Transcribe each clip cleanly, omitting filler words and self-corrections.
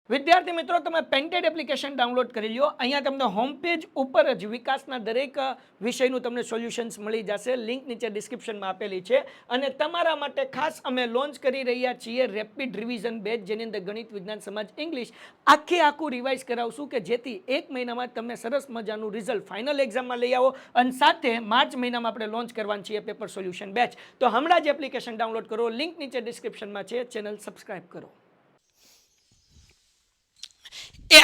વિદ્યાર્થી મિત્રો, તમે પેન્ટેડ એપ્લિકેશન ડાઉનલોડ કરી લ્યો. અહીંયા તમને હોમ પેજ ઉપર જ વિકાસના દરેક વિષયનું તમને સોલ્યુશન્સ મળી જશે. લિંક નીચે ડિસ્ક્રિપ્શનમાં આપેલી છે. અને તમારા માટે ખાસ અમે લોન્ચ કરી રહ્યા છીએ રેપિડ રિવિઝન બેચ, જેની અંદર ગણિત, વિજ્ઞાન, સમાજ, ઇંગ્લિશ આખું રિવાઇઝ કરાવશું કે જેથી એક મહિનામાં તમને સરસ મજાનું રિઝલ્ટ ફાઇનલ એક્ઝામમાં લઈ આવો. અને સાથે માર્ચ મહિનામાં આપણે લોન્ચ કરવાનું છીએ પેપર સોલ્યુશન બેચ. તો હમણાં જ એપ્લિકેશન ડાઉનલોડ કરો. લિંક નીચે ડિસ્ક્રિપ્શનમાં છે. ચેનલ સબસ્ક્રાઇબ કરો.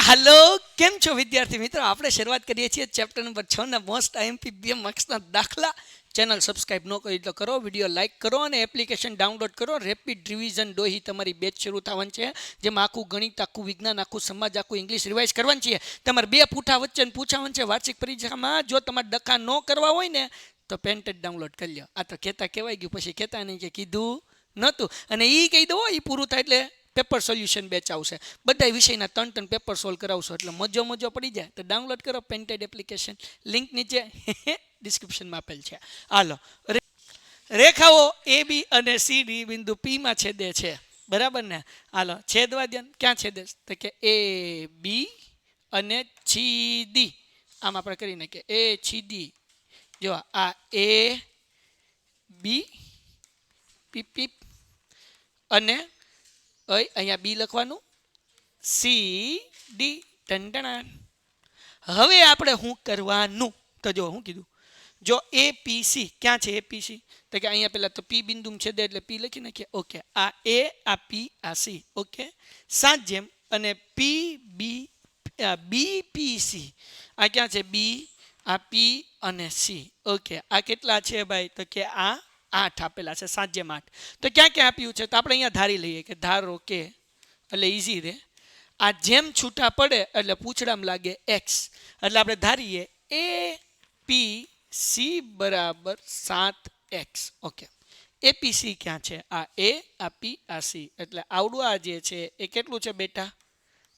હેલો, કેમ છો વિદ્યાર્થી મિત્રો? આપણે શરૂઆત કરીએ છીએ ચેપ્ટર નંબર 6 ના મોસ્ટ આઈએમપી 2 માર્ક્સના દાખલા. ચેનલ સબસ્ક્રાઇબ ન કરી તો કરો, વિડીયો લાઇક કરો અને એપ્લિકેશન ડાઉનલોડ કરો. રેપિડ રિવિઝન ડોહી તમારી બેચ શરૂ થવાની છે, જેમાં આખું ગણિત, આખું વિજ્ઞાન, આખું સમાજ, આખું ઇંગ્લિશ રિવાઇઝ કરવાની છે. તમારે 2 પૂઠા વચ્ચે પૂછાવાનું છે વાર્ષિક પરીક્ષામાં. જો તમારે ડખા ન કરવા હોય ને તો પેન્ટેડ ડાઉનલોડ કરી લો. આ તો કહેતા કહેવાય ગયું, પછી કહેતા નહીં કે કીધું નહોતું. અને એ કહી દો, એ પૂરું થાય એટલે પેપર સોલ્યુશન બેચ આવશે. બધા વિષયના 3 પેપર સોલ્વ કરાવશો એટલે મજો પડી જાય. તો ડાઉનલોડ કરો પેન્ટેડ એપ્લિકેશન. લિંક નીચે ડિસ્ક્રિપ્શનમાં આપેલ છે. હાલો, રેખાઓ એ બી અને સી ડી બિંદુ પી માં છેદે છે, બરાબર ને? હાલો, છેદવા દે. ક્યાં છેદે? તો કે એ બી અને છીદી. આમ આપણે કરીને કે એ છીદી. જો આ એ બી પીપ અને અહીંયા બી લખવાનું, સી ડી. ટંટણા. હવે આપણે શું કરવાનું? તો જો શું કીધું, જો એ પી સી ક્યાં છે? એ પી સી તો કે અહીંયા પેલા તો પી બિંદુ છે એટલે પી લખી નાખીએ. ઓકે, આ એ, આ પી, આ સી. ઓકે, સાત જેમ. અને પી બી બી પી સી આ ક્યાં છે? બી, આ પી અને સી. ઓકે, આ કેટલા છે ભાઈ? તો કે આ 8 આપેલા છે, 7 જેમ 8. તો ક્યાં ક્યાં આપ્યું છે? તો આપણે અહીંયા ધારી લઈએ કે ધારો કે, એટલે ઇઝી રે. આ જેમ છૂટા પડે એટલે પૂછડામાં લાગે એક્સ. એટલે આપણે ધારીએ એ પી સી બરાબર 7x. ઓકે, એપીસી ક્યાં છે? આ એ, આ પી, આ સી. એટલે આવડું આ જે છે એ કેટલું છે બેટા?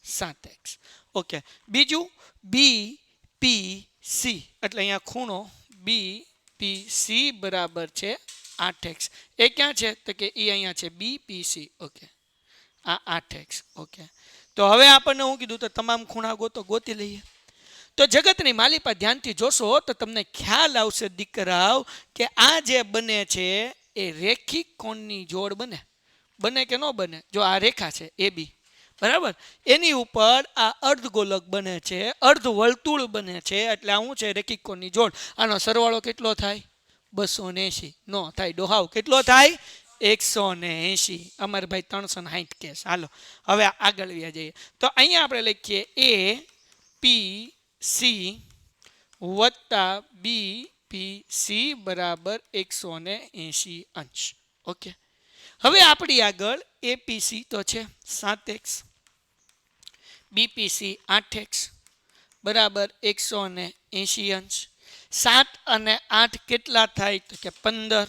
7x. ઓકે, બીજું બી પી સી. એટલે અહીંયા ખૂણો બી પી સી બરાબર છે 8x. એ ક્યાં છે? તો કે એ અહીંયા છે બી પી સી. ઓકે, આ 8x. ઓકે, તો હવે આપણને શું કીધું? તો તમામ ખૂણા ગોતી લઈએ. તો જગતની માલિપા ધ્યાનથી જોશો તો તમને ખ્યાલ આવશે દીકરાઓ કે આ જે બને છે એ રેખિક કોણની જોડ બને કે ન બને? જો આ રેખા છે એ બી, બરાબર, એની ઉપર આ અર્ધગોલક બને છે, અર્ધ વર્તુળ બને છે. એટલે આ શું છે? રેખિક કોણની જોડ. આનો સરવાળો કેટલો થાય? 280. નો થાય ડોહાવ. કેટલો થાય? 180. અમારે ભાઈ 360 કેસ. હાલો, હવે આગળ વ્યા જઈએ. તો અહીંયા આપણે લખીએ એ પી સી વત્તા બી પી સી બરાબર 180 અંશ. ઓકે, હવે આપણી આગળ એપીસી તો છે 7x, બીપીસી 8x બરાબર 180 અંશ. 7 અને 8 કેટલા થાય? તો કે 15,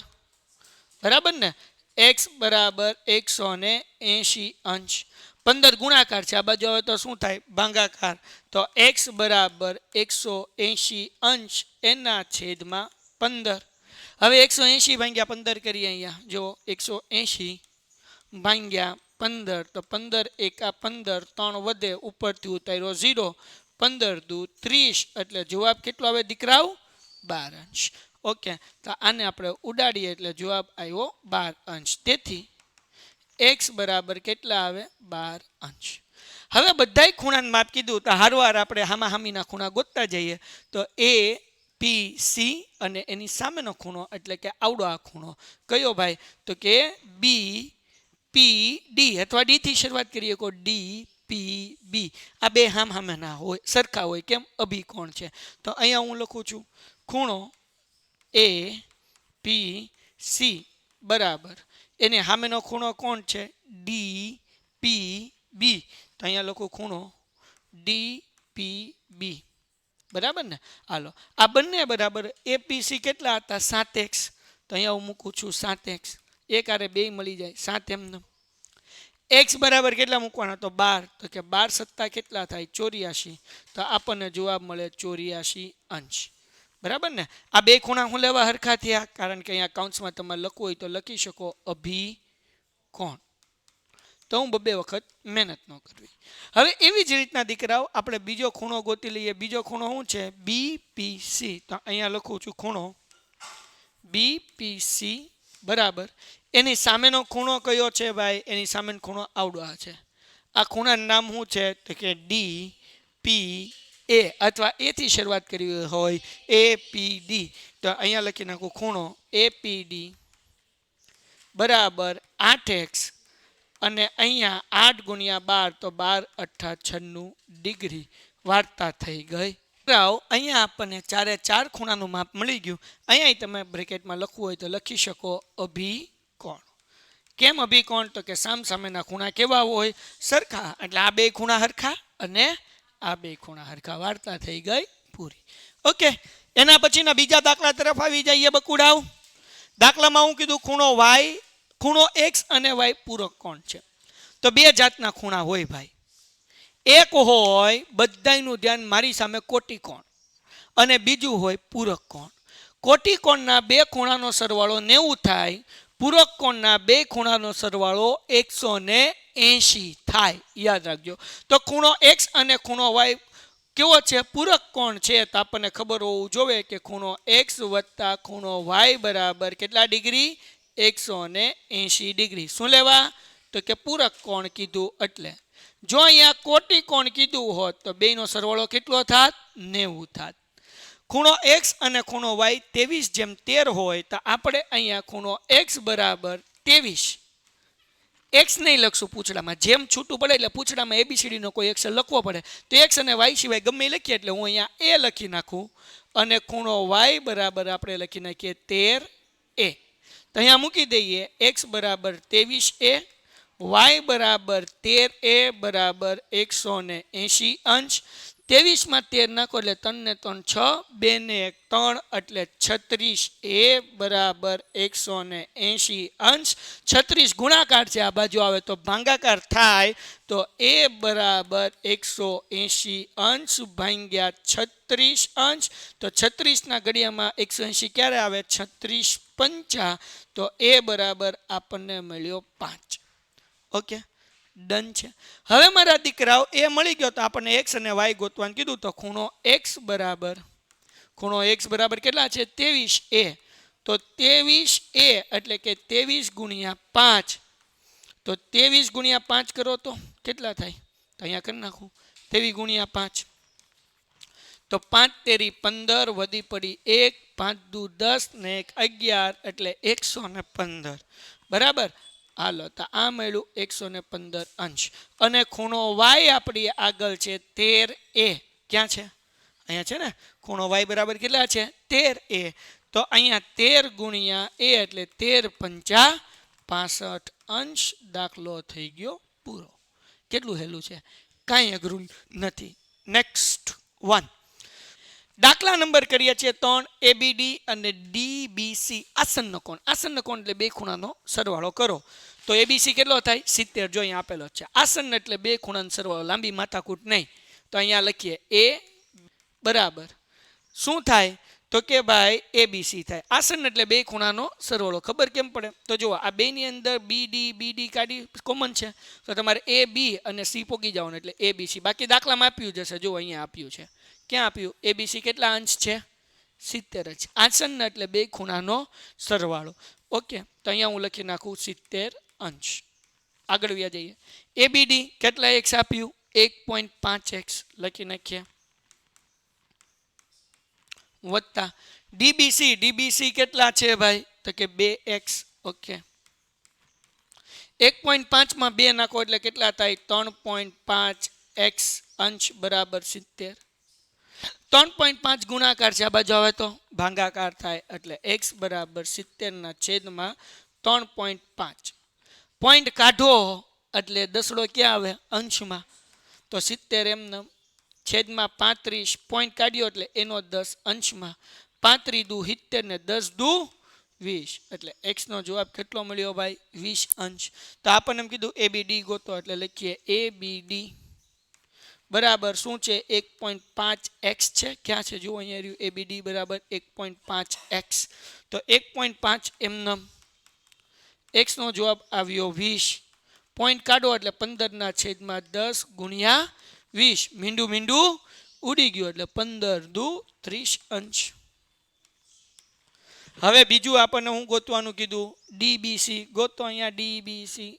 બરાબર ને? x બરાબર 180 અંશ. 15 ગુણાકાર છે, આ બાજુ હવે તો શું થાય? ભાગાકાર. તો x બરાબર 180 અંશ એના છેદમાં 15. હવે 180 ભાગ્યા 15 કરીએ. અહીંયા જો 180 ભાગ્યા 15 તો 15 એકા 15, 3 વધે, ઉપરથી ઉતાર્યો 0. 15 દુ 30. એટલે જવાબ કેટલો આવે દીકરાઓ? 12 અંશ. ઓકે, તો આને આપણે ઉડાડીએ એટલે જવાબ આવ્યો 12 અંશ. તેથી x બરાબર કેટલા આવે? 12 અંશ. હવે બધાય ખૂણાનું માપ કીધું તો હારવાર આપણે હામાહામીના ખૂણા ગોતતા જઈએ. તો એ પી સી અને એની સામેનો ખૂણો એટલે કે આવડો આ ખૂણો કયો ભાઈ? તો કે બી પી ડી, અથવા ડી થી શરૂઆત કરીએ. કો ડી પી બી. આ બે હામહામેના હોય, સરખા હોય. કેમ? અભિકોણ છે. તો અહીંયા હું લખું છું ખૂણો એ પી સી બરાબર એને સામેનો ખૂણો કોણ છે? ડી પી બી. તો અહીંયા લખો ખૂણો ડી પી બી, બરાબર ને? હાલો, આ બંને બરાબર એપીસી કેટલા હતા? 7x. તો અહીંયા હું મૂકું છું 7x. એક આરે બે મળી જાય 7 એમને. x બરાબર કેટલા મૂકવાના? તો 12. તો કે 12 સત્તા કેટલા થાય? 84. તો આપણને જવાબ મળે 84 અંશ. બરાબર ને? આ બે ખૂણા હું લેવા હરખા થયા, કારણ કે અહીંયા કાઉન્સમાં તમારે લખવું હોય તો લખી શકો અભિકોણ. તો હું 2 વખત મહેનત ન કરવી. હવે એવી જ રીતના દીકરાઓ આપણે બીજો ખૂણો ગોતી લઈએ. બીજો ખૂણો શું છે? BPC. તો અહીંયા લખું છું ખૂણો BPC બરાબર. એની સામેનો ખૂણો કયો છે ભાઈ? એની સામેનો ખૂણો આવડો આ છે. આ ખૂણાનું નામ શું છે? તો કે DPA અથવા એ થી શરૂઆત કરી હોય APD. તો અહીંયા લખી નાખું ખૂણો APD બરાબર 8x અને અહીંયા 8 ગુણ્યા 12 તો 12 8 96 ડિગ્રી વાર્તા થઈ ગઈ. અહીંયા આપણને 4 ખૂણાનું માપ મળી ગયું. અહીંયા તમે બ્રેકેટમાં લખવું હોય તો લખી શકો અભિકોણ. કેમ અભિકોણ? તો કે સામસામેના ખૂણા કેવા હોય? સરખા. એટલે આ 2 ખૂણા સરખા અને આ 2 ખૂણા સરખા. વાર્તા થઈ ગઈ પૂરી. ઓકે, એના પછીના બીજા દાખલા તરફ આવી જઈએ બકુડાઓ. દાખલામાં હું કીધું ખૂણો x અને y પૂરક કોણ છે. તો 2 જાતના ખૂણા હોય ભાઈ. એક હોય બધાયનું ધ્યાન મારી સામે કોટિકોણ અને બીજું હોય પૂરક કોણ. કોટિકોણના 2 ખૂણાનો સરવાળો 90 થાય. પૂરક કોણના 2 ખૂણાનો સરવાળો 180 થાય. યાદ રાખજો. તો ખૂણો x અને ખૂણો y કેવો છે? પૂરક કોણ છે. તો આપણને ખબર હોવું જોઈએ કે ખૂણો x વત્તા ખૂણો y બરાબર કેટલા ડિગ્રી? 180 ડિગ્રી. શું લેવા? તો કે પૂરક કોણ કીધું એટલે. જો અહીંયા કોટિકોણ કીધું હોત તો બેયનો સરવાળો કેટલો થાત? 90 થાત. ખૂણો x અને ખૂણો y 23 જેમ 13 હોય તો આપણે અહીંયા ખૂણો x બરાબર 23. x નહીં લખશું પૂછડામાં. જેમ છૂટું પડે એટલે પૂછડામાં ABCD નો કોઈ અક્ષર લખવો પડે. તો x અને y સિવાય ગમે એ લખીએ એટલે હું અહીંયા a લખી નાખું અને ખૂણો y બરાબર આપણે લખી નાખીએ 13a. તો અહીંયા મૂકી દઈએ x બરાબર 23a, y બરાબર 13a બરાબર 180 અંશ. 23 માં 13 નાખો એટલે 3 ને 3 6, 2 ને 1 3 એટલે 36a બરાબર 180 અંશ. 36 ગુણાકાર છે, આ બાજુ આવે તો ભાગાકાર થાય. તો a બરાબર 180 અંશ ભાગ્યા 36 અંશ. તો 36 ના ઘડિયામાં 180 ક્યારે આવે? 36 પંચા. તો a બરાબર આપણને મળ્યો 5. ઓકે, ડન છે. હવે મારા દીકરાઓ એ મળી ગયો તો આપણને x અને y ગોતવાનું કીધું. તો ખૂણો x બરાબર કેટલા છે? 23a. તો 23a એટલે કે 23 ગુણ્યા 5. તો 23 ગુણ્યા 5 કરો તો કેટલા થાય? તો અહીંયા કરી નાખું 23 ગુણ્યા 5. તો 5 તેરી 15 વધી પડી 1, 5 દુ 10 ને 1 11 એટલે 115 બરાબર. હાલો, તો આ મળ્યું 115 અંશ. અને ખૂણો y આપણી આગળ છે 13a. ક્યાં છે? અહીંયા છે ને. ખૂણો y બરાબર કેટલા છે? 13a. તો અહીંયા 13 ગુણ્યા a એટલે 13 પંચા 65 અંશ. દાખલો થઈ ગયો પૂરો. કેટલું હેલું છે, કાંઈ અઘરું નથી. Next one. દાખલા નંબર કરીએ છીએ 3. ABD અને DBC આસન્ન કોણ. આસન્ન કોણ એટલે 2 ખૂણાનો સરવાળો કરો. તો ABC કેટલો થાય? 70. જો અહીંયા આપેલો છે. આસન્ન એટલે 2 ખૂણાનો સરવાળો, લાંબી માથાકૂટ નહીં. તો અહીંયા લખીએ a બરાબર શું થાય? તો કે ભાઈ ABC થાય. આસન્ન એટલે 2 ખૂણાનો સરવાળો. ખબર કેમ પડે? તો જુઓ, આ બેની અંદર BD કાઢી કોમન છે. તો તમારે AB અને C પોગી જવાનું એટલે ABC. બાકી દાખલામાં આપ્યું જશે. જો અહીંયા આપ્યું છે. ક્યાં આપ્યું? ABC કેટલા અંશ છે? 70 જ. આસન્ન એટલે 2 ખૂણાનો સરવાળો. ઓકે, તો અહીંયા હું લખી નાખું 70 અંશ. આગળ વ્યા જઈએ. ABD કેટલા x આપ્યું? 1.5x લખી નાખીએ. વત્તા DBC કેટલા છે ભાઈ? તો કે 2x. ઓકે, 1.5 માં 2 નાખો એટલે કેટલા થાય? 3.5x અંશ બરાબર 70. 3.5 ગુણાકાર છે, આ બાજુ આવે તો ભાગાકાર થાય એટલે x બરાબર 70 ના છેદમાં 3.5. પોઈન્ટ કાઢો એટલે દસડો ક્યાં આવે? અંશમાં. તો 70 એમને છેદમાં 35. પોઈન્ટ કાઢ્યો એટલે એનો 10 અંશમાં. 35 દુ 70 ને 10 દુ 20 એટલે x નો જવાબ કેટલો મળ્યો ભાઈ? 20 અંશ. તો આપણને એમ કીધું ABD ગોતો એટલે લખીએ ABD બરાબર શું છે? 1.5x છે. ક્યાં છે? જુઓ અહીંયા રહ્યું. ABD બરાબર 1.5x. તો 1.5 એમને x નો જવાબ આવ્યો 20. પોઈન્ટ કાઢો એટલે 15/10 ગુણ્યા 20 મીંડું મીંડું ઉડી ગયું એટલે 15 દુ 30 અંશ. હવે બીજું આપણને હું ગોતવાનું કીધું ડીબીસી ગોતો અહીંયા ડીબીસી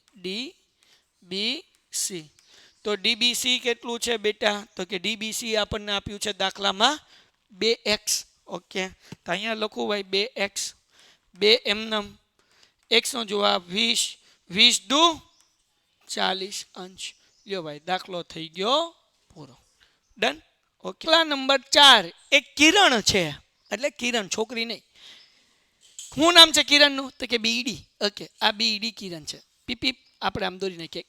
તો ડીબીસી કેટલું છે બેટા તો કે ડીબીસી આપણને આપ્યું છે દાખલામાં 2x. ઓકે તો અહીંયા લખું ભાઈ 2x 2 એમનમ x નો જવાબ 20 20 દુ 40 અંશ. લ્યો ભાઈ દાખલો થઈ ગયો પૂરો. ડન. ઓકે નંબર 4 એક કિરણ છે એટલે કિરણ છોકરી નહીં. શું નામ છે કિરણનું તો કે બીડી. ઓકે આ બીડી કિરણ છે. પીપી આપણે આમ દોરી નાખીએ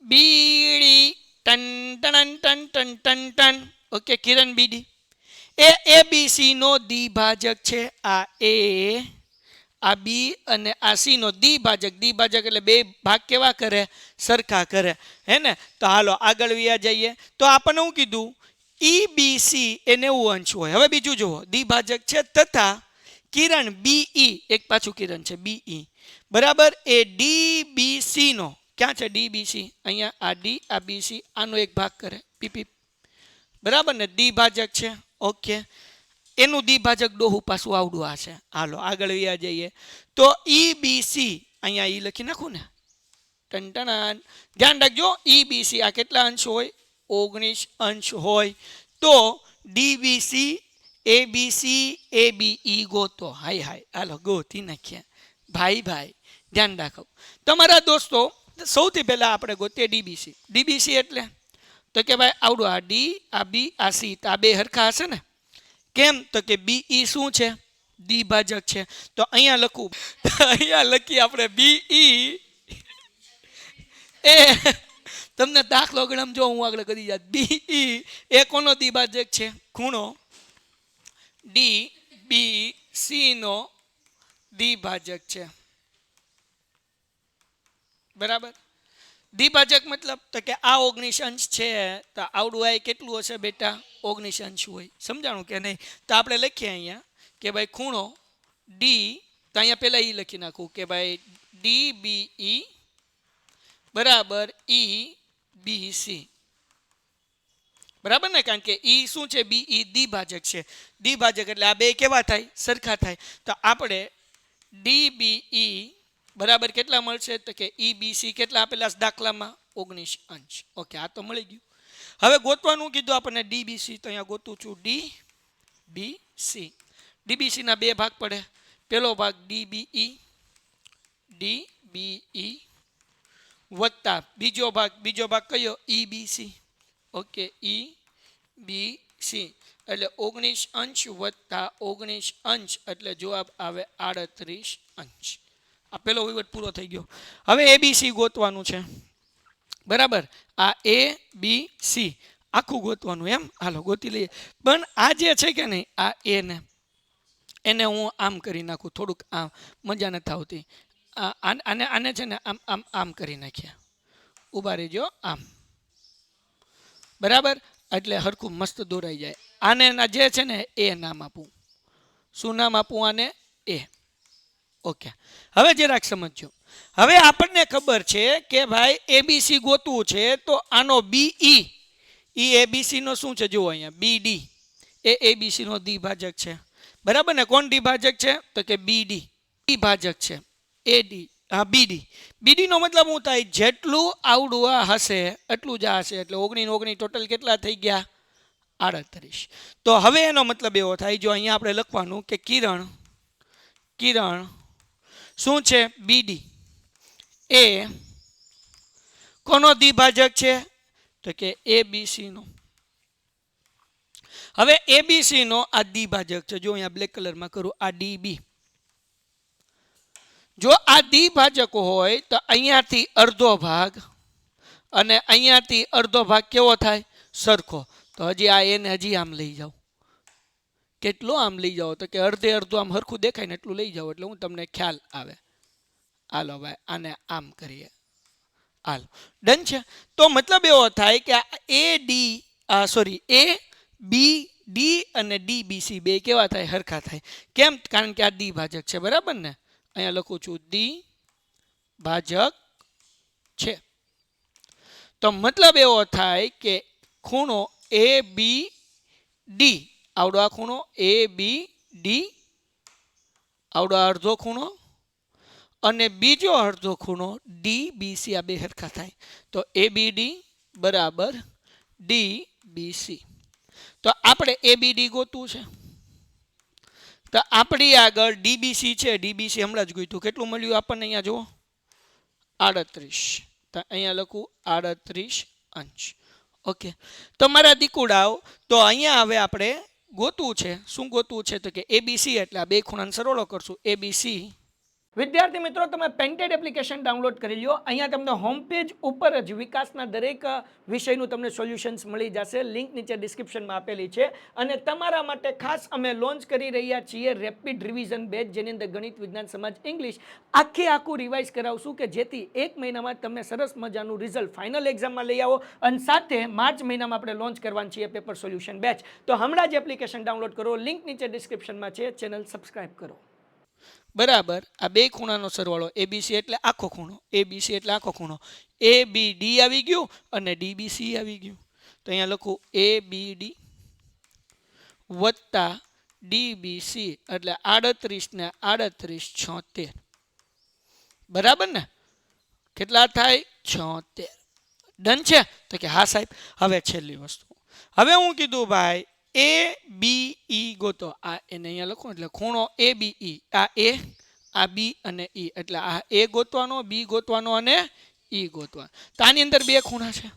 બીડી ટન ટન ટન ટન ટન ટન. ઓકે કિરણ બીડી એ એબીસી નો દ્વિભાજક છે. આ એ આ બી અને આ સી નો દ્વિભાજક. દ્વિભાજક એટલે બે ભાગ કેવા કરે સરખા કરે હે ને. તો હાલો આગળ વ્યા જઈએ તો આપણને શું કીધું ઈબીસી એ 90 અંશ હોય. હવે બીજું જુઓ દ્વિભાજક છે તથા કિરણ બીઈ એક પાછું કિરણ છે બીઈ બરાબર એ ડીબીસી નો ક્યાં છે ડીબીસી અહીંયા આ ડી આ બીસી આનો એક ભાગ કરે પીપી બરાબર ને દ્વિભાજક છે. ઓકે એનું દ્વિભાજક ડોહું પાછું આવડું આ છે. હાલો આગળ વ્યા જઈએ તો ઈબીસી અહીંયા ઈ લખી નાખું ને ટન ધ્યાન રાખજો ઈબીસી આ કેટલા અંશ હોય 19 અંશ હોય તો ડીબીસી એબીસી એબીઈ ગોતો. હાય હાય હાલો ગોતી નાખ્યા ભાઈ ભાઈ ધ્યાન રાખો તમારા દોસ્તો. સૌથી પહેલા આપણે ગોતીએ ડીબીસી. ડીબીસી એટલે તો કે ભાઈ આવડું આ ડી આ બી આ સી આ બે હરખા હશે ને. કેમ તો કે બીઈ શું છે દ્વિભાજક છે. તો અહીંયા લખું અહીંયા લખી આપણે બીઈ એ તમને દાખલો ગણમ જો હું આગળ કરી જાય બીઈ એ કોનો દ્વિભાજક છે ખૂણો ડી બી સી નો દ્વિભાજક છે બરાબર. દ્વિભાજક મતલબ તો કે આ 19 અંશ છે તો આવડું આ કેટલું હશે બેટા 19 અંશ હોય. સમજાણું કે નહીં. તો આપણે લખીએ અહીંયા કે ભાઈ ખૂણો ડી તો અહીંયા પહેલા ઈ લખી નાખું કે ભાઈ ડી બીઈ બરાબર ઈ બી સી બરાબર ને. કારણ કે ઈ શું છે બીઈ દ્વિભાજક છે. દ્વિભાજક એટલે આ બે કેવા થાય સરખા થાય. તો આપણે ડીબીઈ બરાબર કેટલા મળશે તો કે ઈબીસી કેટલા આપેલા દાખલામાં 19 અંશ. ઓકે આ તો મળી ગયું. હવે ગોતવાનું કીધું આપણને ડીબીસી તો અહીંયા ગોતું છું ડીબીસી. ડીબીસી ના બે ભાગ પડે. પહેલો ભાગ ડીબીઈ વત્તા બીજો ભાગ કયો ઈબીસી. ઓકે ઈબીસી એટલે 19 અંશ વત્તા 19 અંશ એટલે જવાબ આવે 38 અંશ. આ પેલો વિવટ પૂરો થઈ ગયો. હવે એબીસી ગોતવાનું છે બરાબર. આ એ બી સી આખું ગોતવાનું એમ. હાલો ગોતી લઈએ. પણ આ જે છે કે નહીં આ એને હું આમ કરી નાખું થોડુંક આમ મજા નથી આવતી. આને છે ને આમ આમ આમ કરી નાખ્યા ઊભા રહેજો આમ બરાબર એટલે હરખું મસ્ત દોરાઈ જાય. આને જે છે ને એ નામ આપું. શું નામ આપું આને એ. ઓકે હવે જરાક સમજો. હવે આપણને ખબર છે કે ભાઈ એબીસી ગોતવું છે તો આનો બીઈ ઈ એબીસી નો શું છે જુઓ અહીંયા બીડી એ એબીસી નો દ્વિભાજક છે બરાબર ને. કોણ દ્વિભાજક છે તો કે બીડી દ્વિભાજક છે એડી હા બીડી નો મતલબ શું થાય જેટલું આવડું આ હશે એટલું જ આ હશે એટલે 19 ટોટલ કેટલા થઈ ગયા 38. તો હવે એનો મતલબ એવો થાય જો અહીંયા આપણે લખવાનું કે કિરણ શું છે બીડી એ કોનો દ્વિભાજક છે તો કે એબીસી નો. હવે એબીસી નો આ દ્વિભાજક છે જો અહીંયા બ્લેક કલરમાં કરું આ ડીબી. જો આ દ્વિભાજક હોય તો અહીંયાથી અડધો ભાગ અને અહીંયાથી અડધો ભાગ કેવો થાય સરખો. તો હજી આ એને હજી આમ લઈ જાઓ. કેટલો આમ લઈ જાઓ તો કે અડધે અડધું આમ હરખું દેખાય ને એટલું લઈ જાઓ એટલે હું તમને ખ્યાલ આવે. હાલો ભાઈ આને આમ કરીએ. હાલો ડન છે. તો મતલબ એવો થાય કે એ બી ડી અને ડીબીસી બે કેવા થાય હરખા થાય. કેમ કારણ કે આ દ્વિભાજક છે બરાબર ને. અહીંયા લખું છું દ્વિભાજક છે તો મતલબ એવો થાય કે ખૂણો એ બી ડી, આવડો આ ખૂણો એ બી ડી, આવડો અડધો ખૂણો, અને બીજો અડધો ખૂણો ડી બી સી, આ બે સરખા થાય તો એ બી ડી બરાબર ડી બી સી. તો આપણે એ બી ડી ગોતવું છે. તો આપણી આગળ ડીબીસી છે, ડીબીસી હમણાં જ ગોત્યું, કેટલું મળ્યું આપણને અહીંયા જુઓ 38. તો અહીંયા લખું 38 અંશ. ઓકે, તો મારા દીકુડાઓ, તો અહીંયા હવે આપણે ગોતવું છે, શું ગોતવું છે તો કે એબીસી, એટલે આ બે ખૂણાનો સરવાળો કરશું એબીસી. વિદ્યાર્થી મિત્રો, તમે પેન્ટેડ એપ્લિકેશન ડાઉનલોડ કરી લો. અહીંયા તમને હોમ પેજ ઉપર જ વિકાસના દરેક વિષયનું તમને સોલ્યુશન્સ મળી જશે. લિંક નીચે ડિસ્ક્રિપ્શનમાં આપેલી છે. અને તમારા માટે ખાસ અમે લોન્ચ કરી રહ્યા છીએ રેપિડ રિવિઝન બેચ, જેની અંદર ગણિત, વિજ્ઞાન, સમાજ, ઇંગ્લિશ આખું રિવાઇઝ કરાવશું કે જેથી એક મહિનામાં તમને સરસ મજાનું રિઝલ્ટ ફાઇનલ એક્ઝામમાં લઈ આવો. અને સાથે માર્ચ મહિનામાં આપણે લોન્ચ કરવાનું છીએ પેપર સોલ્યુશન બેચ. તો હમણાં જ એપ્લિકેશન ડાઉનલોડ કરો, લિંક નીચે ડિસ્ક્રિપ્શનમાં છે. ચેનલ સબસ્ક્રાઇબ કરો. બરાબર, આ બે ખૂણાનો સરવાળો એબીસી એટલે આખો ખૂણો, એબીસી એટલે આખો ખૂણો, એ બી ડી આવી ગયું અને ડીબીસી આવી ગયું. તો અહીંયા લખું એ બી ડી વત્તા ડીબીસી એટલે 38 ને 38 76. બરાબર ને? કેટલા થાય? 76. ડન છે? તો કે હા સાહેબ. હવે છેલ્લી વસ્તુ, હવે હું કીધું ભાઈ એ બી ઈ ગોતો. આ એને અહીંયા લખો એટલે ખૂણો એ બી ઈ, આ એ, આ બી અને ઈ, એટલે આ એ ગોતવાનો, બી ગોતવાનો અને ઈ ગોતવાનો. તો આની અંદર બે ખૂણા છે,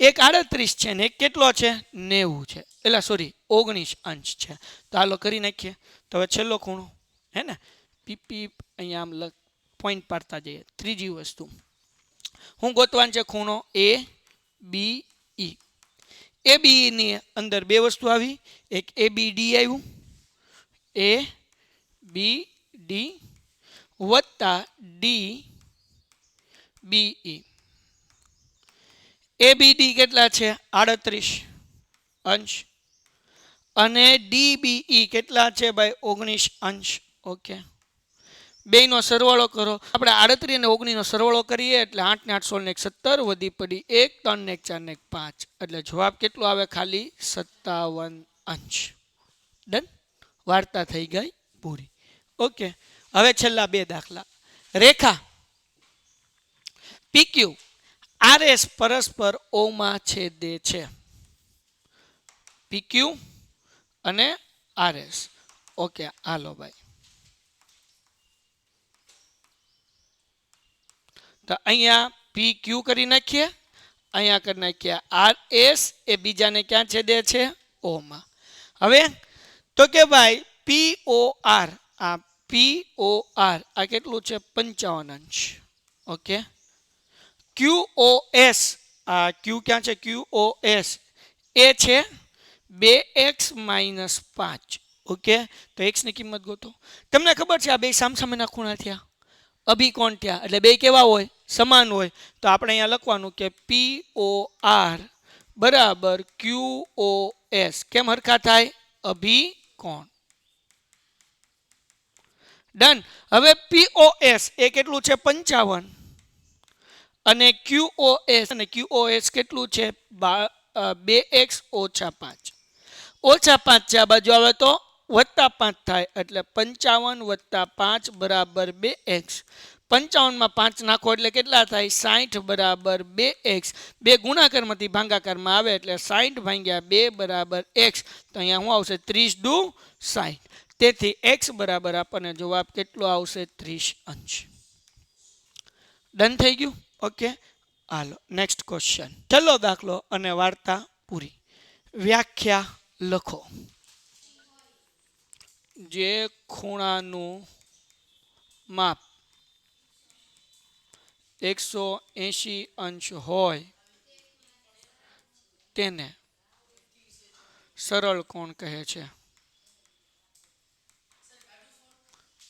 એક 38 છે ને એક કેટલો છે 90 છે, એટલે સોરી 19 અંશ છે. તો હાલો કરી નાખીએ. તો હવે છેલ્લો ખૂણો હે ને, પીપી અહીંયા આમ પોઈન્ટ પાડતા જઈએ. ત્રીજી વસ્તુ હું ગોતવાનું છે ખૂણો એ બી ઈ. એ બી ની અંદર બે વસ્તુ આવી, એક એ બી ડી આવ્યું, એ બી ડી વત્તા ડી બી ઈ. એ બી ડી કેટલા છે 38 અંશ અને ડી બી ઈ કેટલા છે ભાઈ 19 અંશ. ઓકે, બેનો સરવાળો કરો. આપણે 38 અને 19 નો સરવાળો કરીએ એટલે 8 ને 8 16 ને 17 વધી પડી 1 3 ને 1 4 ને 5, એટલે જવાબ કેટલો આવે? ખાલી 57 અંશ. ડન, વાર્તા થઈ ગઈ પૂરી. ઓકે, હવે છેલ્લા બે દાખલા. રેખા પીક્યુ આરએસ પરસ્પર ઓ માં છેદે છે. પીક્યુ અને આરએસ. ઓકે, હાલો ભાઈ. તો અહીંયા પી ક્યુ કરી નાખીએ, અહીંયા કરી નાખીએ આર એસ, એ બીજાને ક્યાં છેદે છે? ઓ માં. હવે તો કે ભાઈ પી ઓ આર, આ પી ઓ આર આ કેટલું છે 55 અંશ. ઓકે, ક્યુ ઓ એસ, આ ક્યુ ક્યાં છે? ક્યુ ઓ એસ એ છે 2x - 5. ઓકે, તો x ની કિંમત ગોતો. તમને ખબર છે આ બે સામસામેના ખૂણા થયા, અભિકોણ થયા, એટલે બે કેવા હોય? સમાન હોય. તો આપણે અહીંયા લખવાનું કે પી ઓ આર બરાબર ક્યુ ઓ એસ. કેમ હરખા થાય? અભિકોણ. ડન. હવે પી ઓ એસ એ કેટલું છે 55 અને ક્યુ ઓ એસ, અને ક્યુ ઓ એસ કેટલું છે 2x - 5. -5 છે આ બાજુ આવે તો +5 થાય, એટલે 55 + 5 બરાબર 2x. 55 માં 5 નાખો એટલે કેટલા થાય? 60 બરાબર 2x. બે ગુણાકારમાંથી ભાગાકારમાં આવે એટલે 60 ભાગ્યા 2 બરાબર x. તો અહીંયા શું આવશે? 30 દુ 60. તેથી x બરાબર આપણને જવાબ કેટલો આવશે? 30 અંશ. ડન થઈ ગયું? ઓકે, હાલો નેક્સ્ટ ક્વેશ્ચન. છેલ્લો દાખલો અને વાર્તા પૂરી. વ્યાખ્યા લખો. જે ખૂણાનું માપ 180 અંશ હોય તેને સરળ કોણ કહે છે?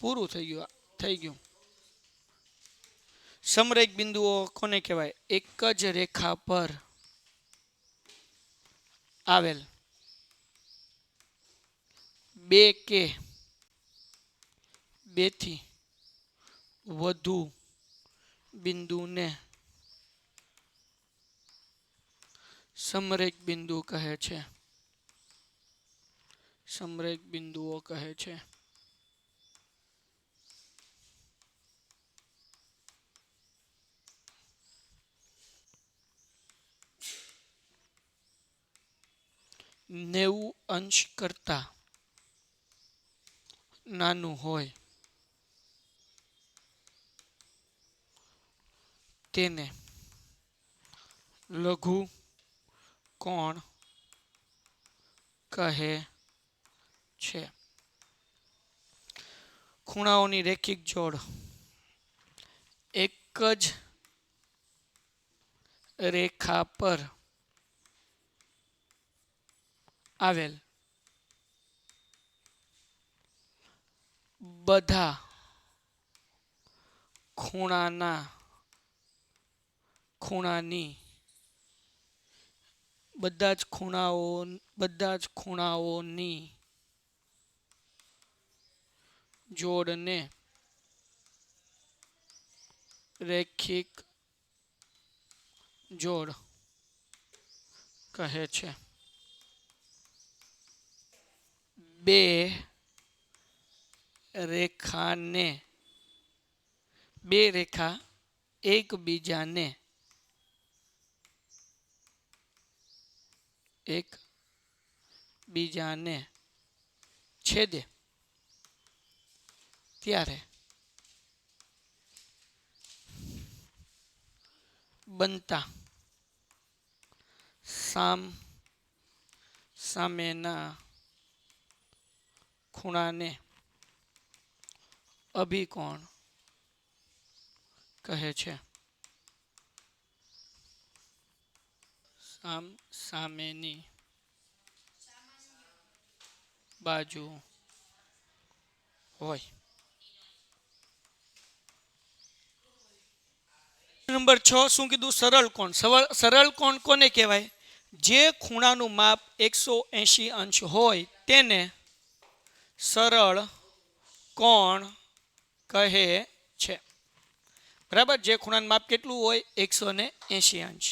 પૂરું થઈ ગયું. સમરેખ બિંદુઓ કોને કહેવાય? એક જ રેખા પર આવેલ બે કે બેથી વધુ બિંદુને સમરેખ બિંદુ કહે છે. સમરેખ બિંદુઓ કહે છે. નેવું અંશ કરતા નાનું હોય તેને લઘુ કોણ કહે છે. ખૂણાઓની રેખિક જોડ એક જ રેખા પર આવેલ બધા ખૂણાઓની જોડને રેખિક જોડ કહે છે. બે રેખા એકબીજાને છેદે ત્યારે બનતા સામેના ખૂણાને અભિકોણ કહે છે. સામેની બાજુ હોય. નંબર 6 શું કીધું? સરળ કોણ. સરળ કોણ કોને કહેવાય? જે ખૂણાનું માપ 180 અંશ હોય તેને સરળ કોણ કહે છે. બરાબર. જે ખૂણાનું માપ કેટલું હોય? 180 અંશ.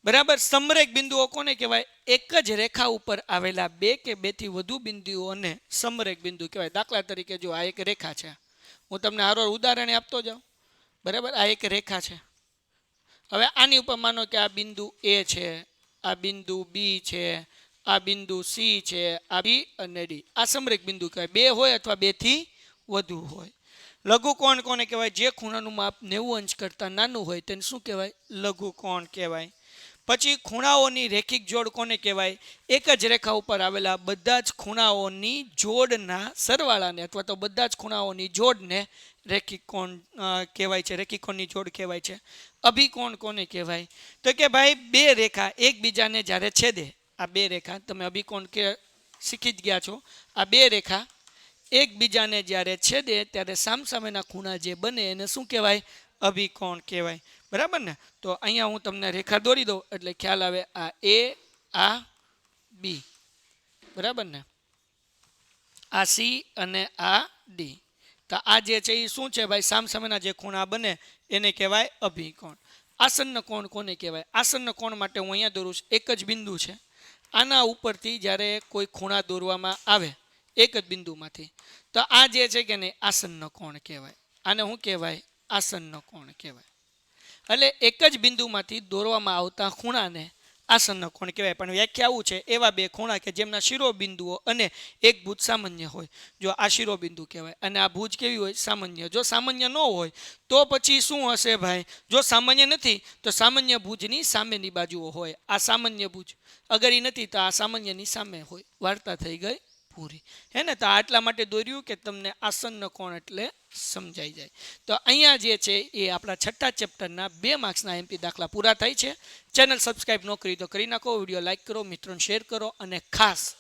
બરાબર. સમરેખ બિંદુઓ કોને કહેવાય? એક જ રેખા ઉપર આવેલા બે કે બેથી વધુ બિંદુઓને સમરેખ બિંદુ કહેવાય. દાખલા તરીકે જો આ એક રેખા છે, હું તમને હારો ઉદાહરણ આપતો જાઉં. બરાબર. આ એક રેખા છે. હવે આની ઉપર માનો કે આ બિંદુ એ છે, આ બિંદુ બી છે, આ બિંદુ સી છે, આ બી અને ડી. આ સમરેખ બિંદુ કહેવાય. બે હોય અથવા બેથી વધુ હોય. લઘુ કોણ કોને કહેવાય? જે ખૂણાનું માપ 90 અંશ કરતાં નાનું હોય તેને શું કહેવાય? લઘુ કોણ કહેવાય. પછી ખૂણાઓની રેખિક જોડ કોને કહેવાય? એક જ રેખા ઉપર આવેલા બધા જ ખૂણાઓની જોડના સરવાળાને અથવા તો બધા જ ખૂણાઓની જોડને રેખિક કોણ કહેવાય છે. રેખિક કોણની જોડ કહેવાય છે. અભિકોણ કોને કહેવાય? તો કે ભાઈ બે રેખા એકબીજાને જ્યારે છેદે, આ બે રેખા તમે અભિકોણ કે શીખી જ ગયા છો. આ બે રેખા એકબીજાને જ્યારે છેદે ત્યારે સામસામેના ખૂણા જે બને એને શું કહેવાય? અભિકોણ કહેવાય. બરાબર ને? તો અહીંયા હું તમને રેખા દોરી દઉં એટલે ખ્યાલ આવે. આ એ, આ બી. બરાબર ને? આ સી અને આ ડી. તો આ જે છે એ શું છે ભાઈ? સામસામેના જે ખૂણા બને એને કહેવાય અભિકોણ. આસન્ન કોણ કોને કહેવાય? આસન્ન કોણ માટે હું અહીંયા દોરું છું. એક જ બિંદુ છે. આના ઉપરથી જ્યારે કોઈ ખૂણા દોરવામાં આવે એક જ બિંદુમાંથી, તો આ જે છે કે નહીં, આસન્ન કોણ કહેવાય. આને શું કહેવાય? આસન્ન કોણ કહેવાય. એટલે એક જ બિંદુમાંથી દોરવામાં આવતા ખૂણાને આસન્ન કોણ કહેવાય. પણ વ્યાખ્યા આવું છે, એવા બે ખૂણા કે જેમના શિરોબિંદુઓ અને એક ભુજ સામાન્ય હોય. જો આ શિરોબિંદુ કહેવાય અને આ ભુજ કેવી હોય? સામાન્ય. જો સામાન્ય ન હોય તો પછી શું હશે ભાઈ? જો સામાન્ય નથી તો સામાન્ય ભુજની સામેની બાજુઓ હોય. આ સામાન્ય ભુજ અગર એ નથી તો આ સામાન્યની સામે હોય. વાર્તા થઈ ગઈ પૂરી. હે ને? તો આટલા માટે દોર્યું કે તમને આસન્ન કોણ એટલે સમજાઈ જાય. તો અહીંયા જે છે એ આપણા છઠ્ઠા ચેપ્ટરના 2 માર્ક્સના એમપી દાખલા પૂરા થાય છે. ચેનલ સબસ્ક્રાઈબ ન કરી તો કરી નાખો, વિડીયો લાઇક કરો, મિત્રોને શેર કરો અને ખાસ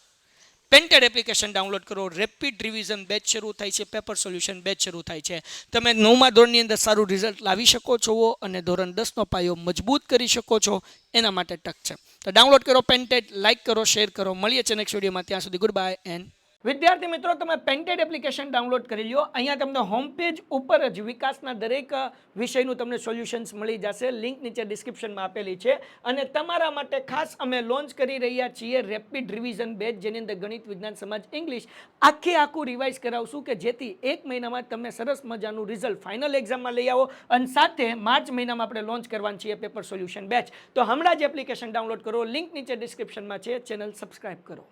પેન્ટેડ એપ્લિકેશન ડાઉનલોડ કરો. રેપિડ રિવિઝન બેચ શરૂ થાય છે, પેપર સોલ્યુશન બેચ શરૂ થાય છે. તમે 9મા ધોરણની અંદર સારું રિઝલ્ટ લાવી શકો છો અને ધોરણ 10નો પાયો મજબૂત કરી શકો છો. એના માટે ટક છે. તો ડાઉનલોડ કરો પેન્ટેડ, લાઇક કરો, શેર કરો. મળીએ છે નેક્સ્ટ વિડીયોમાં. ત્યાં સુધી ગુડ બાય એન્ડ વિદ્યાર્થી મિત્રો, તમે પેન્ટેડ એપ્લિકેશન ડાઉનલોડ કરી લ્યો. અહીંયા તમને હોમ પેજ ઉપર જ વિકાસના દરેક વિષયનું તમને સોલ્યુશન્સ મળી જશે. લિંક નીચે ડિસ્ક્રિપ્શનમાં આપેલી છે. અને તમારા માટે ખાસ અમે લોન્ચ કરી રહ્યા છીએ રેપિડ રિવિઝન બેચ, જેની અંદર ગણિત, વિજ્ઞાન, સમાજ, ઇંગ્લિશ આખું રિવાઇઝ કરાવશું કે જેથી 1 મહિનામાં તમે સરસ મજાનું રિઝલ્ટ ફાઇનલ એક્ઝામમાં લઈ આવો. અને સાથે માર્ચ મહિનામાં આપણે લોન્ચ કરવાની છીએ પેપર સોલ્યુશન બેચ. તો હમણાં જ એપ્લિકેશન ડાઉનલોડ કરો. લિંક નીચે ડિસ્ક્રિપ્શનમાં છે. ચેનલ સબસ્ક્રાઇબ કરો.